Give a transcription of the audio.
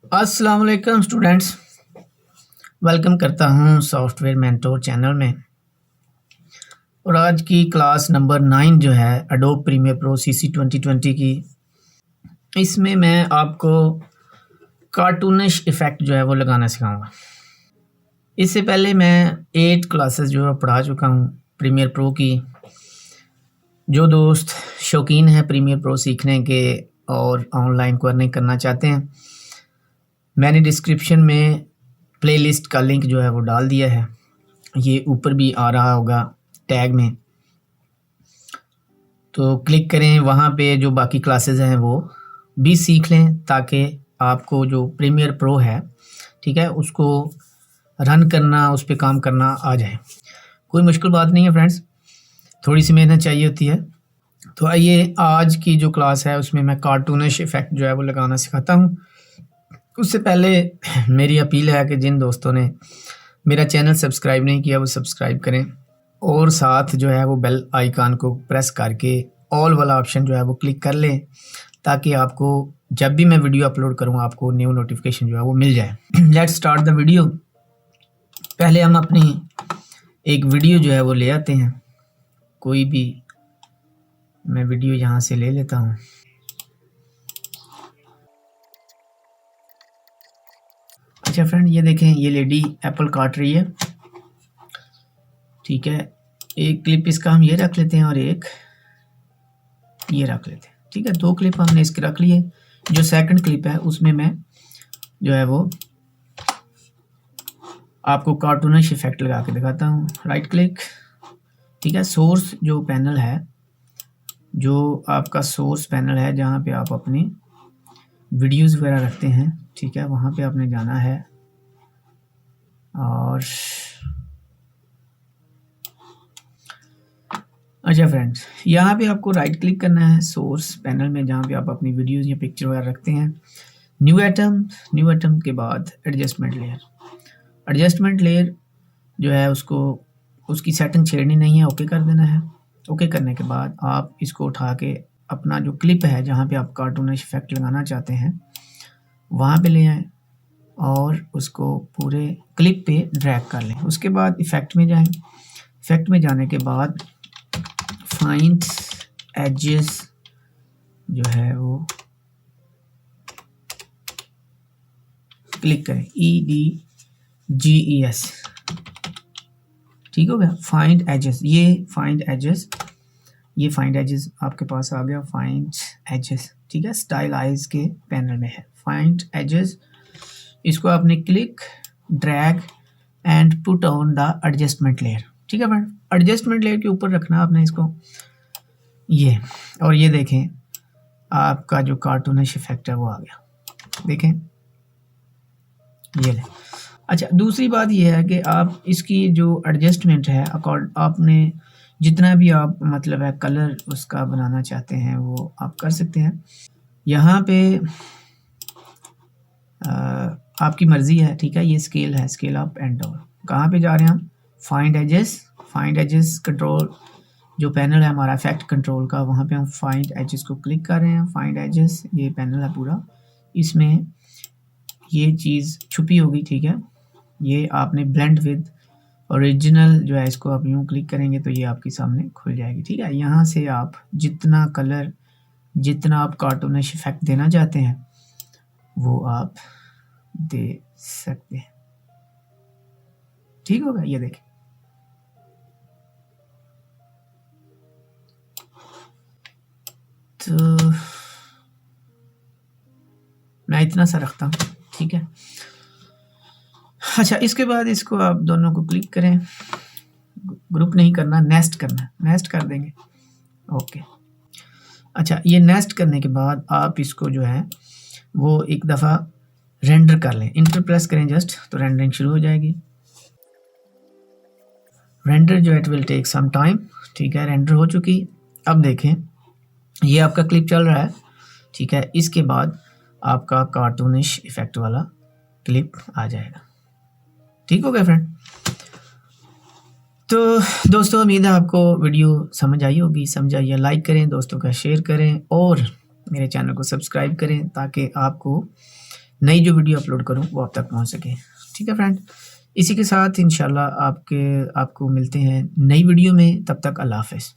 अस्सलाम वालेकुम students, welcome करता हूं सॉफ्टवेयर मेंटोर चैनल में। और आज की क्लास नंबर 9 जो है एडोब प्रीमियर प्रो सीसी 2020 की, इसमें मैं आपको कार्टूनिश इफ़ेक्ट जो है वो लगाना सिखाऊंगा। इससे पहले मैं 8 क्लासेस जो है पढ़ा चुका हूं प्रीमियर प्रो की। जो दोस्त शौकीन हैं प्रीमियर प्रो सीखने के और ऑनलाइन को अर्निंग करना चाहते हैं, मैंने डिस्क्रिप्शन में प्लेलिस्ट का लिंक जो है वो डाल दिया है। ये ऊपर भी आ रहा होगा टैग में, तो क्लिक करें। वहाँ पे जो बाकी क्लासेस हैं वो भी सीख लें, ताकि आपको जो प्रीमियर प्रो है, ठीक है, उसको रन करना, उस पर काम करना आ जाए। कोई मुश्किल बात नहीं है फ्रेंड्स, थोड़ी सी मेहनत चाहिए होती है। तो आइए, आज की जो क्लास है उसमें मैं कार्टूनिश इफ़ेक्ट जो है वो लगाना सिखाता हूँ। उससे पहले मेरी अपील है कि जिन दोस्तों ने मेरा चैनल सब्सक्राइब नहीं किया वो सब्सक्राइब करें, और साथ जो है वो बेल आइकन को प्रेस करके ऑल वाला ऑप्शन जो है वो क्लिक कर लें, ताकि आपको जब भी मैं वीडियो अपलोड करूँ आपको न्यू नोटिफिकेशन जो है वो मिल जाए। Let's start the video. पहले हम अपनी एक वीडियो जो है वो ले आते हैं। कोई भी मैं वीडियो यहाँ से ले लेता हूँ। अच्छा फ्रेंड, ये देखें, ये लेडी एप्पल काट रही है, ठीक है। एक क्लिप इसका हम ये रख लेते हैं और एक ये रख लेते हैं, ठीक है। 2 क्लिप हमने इसके रख लिए। जो सेकंड क्लिप है उसमें मैं जो है वो आपको कार्टूनिश इफेक्ट लगा के दिखाता हूँ। राइट क्लिक, ठीक है। सोर्स जो पैनल है, जो आपका सोर्स पैनल है जहाँ पे आप अपनी वीडियोस वगैरह रखते हैं, ठीक है, वहाँ पे आपने जाना है। और अच्छा फ्रेंड्स, यहाँ पे आपको राइट क्लिक करना है सोर्स पैनल में, जहाँ पे आप अपनी वीडियोस या पिक्चर वगैरह रखते हैं। न्यू आइटम के बाद एडजस्टमेंट लेयर जो है उसकी सेटिंग छेड़नी नहीं है, ओके कर देना है। ओके करने के बाद आप इसको उठा के अपना जो क्लिप है जहाँ पे आप कार्टूनिश इफेक्ट लगाना चाहते हैं वहाँ पे ले आएँ और उसको पूरे क्लिप पे ड्रैग कर लें। उसके बाद इफ़ेक्ट में जाएं। इफ़ेक्ट में जाने के बाद फाइंड एजेस जो है वो क्लिक करें, EDGES, ठीक हो गया। फाइंड एजेस, ये फाइंड एजेस आपके पास आ गया। फाइंड एजेस, ठीक है, स्टाइलाइज के पैनल में है फाइंड एजेस। इसको आपने click, drag and put on the adjustment layer, ठीक है फ्रेंड। एडजस्टमेंट लेयर के ऊपर रखना आपने इसको, ये। और ये देखें, आपका जो कार्टूनिश इफेक्ट है वो आ गया, देखें, ये ले। अच्छा, दूसरी बात ये है कि आप इसकी जो एडजस्टमेंट है आपने जितना भी आप मतलब है कलर उसका बनाना चाहते हैं वो आप कर सकते हैं। यहाँ पे आपकी मर्ज़ी है, ठीक है। ये स्केल है, स्केल अप एंड डाउन। कहाँ पे जा रहे हैं हम? फाइंड एजेस कंट्रोल जो पैनल है हमारा इफेक्ट कंट्रोल का, वहाँ पे हम फाइंड एजेस को क्लिक कर रहे हैं। फाइंड एजेस, ये पैनल है पूरा, इसमें ये चीज़ छुपी होगी, ठीक है। ये आपने ब्लेंड विद ओरिजिनल जो है, इसको आप यूँ क्लिक करेंगे तो ये आपके सामने खुल जाएगी, ठीक है। यहाँ से आप जितना कलर, जितना आप कार्टूनिश इफेक्ट देना चाहते हैं वो आप दे सकते हैं, ठीक होगा। ये देखें, तो मैं इतना सा रखता हूँ, ठीक है। अच्छा, इसके बाद इसको आप दोनों को क्लिक करें, ग्रुप नहीं करना, नेस्ट करना, नेस्ट कर देंगे, ओके। अच्छा, ये नेस्ट करने के बाद आप इसको जो है वो एक दफ़ा रेंडर कर लें। इंटर प्रेस करें जस्ट, तो रेंडरिंग शुरू हो जाएगी। रेंडर जो है it will take some time, ठीक है। रेंडर हो चुकी। अब देखें, ये आपका क्लिप चल रहा है, ठीक है। इसके बाद आपका कार्टूनिश इफेक्ट वाला क्लिप आ जाएगा, ठीक हो गया फ्रेंड। तो दोस्तों, उम्मीद है आपको वीडियो समझ आई होगी। समझ आई है लाइक करें, दोस्तों का शेयर करें और मेरे चैनल को सब्सक्राइब करें, ताकि आपको नई जो वीडियो अपलोड करूँ वो आप तक पहुँच सके। ठीक है फ्रेंड, इसी के साथ इंशाल्लाह आपको मिलते हैं नई वीडियो में, तब तक अल्लाह हाफ़िज़।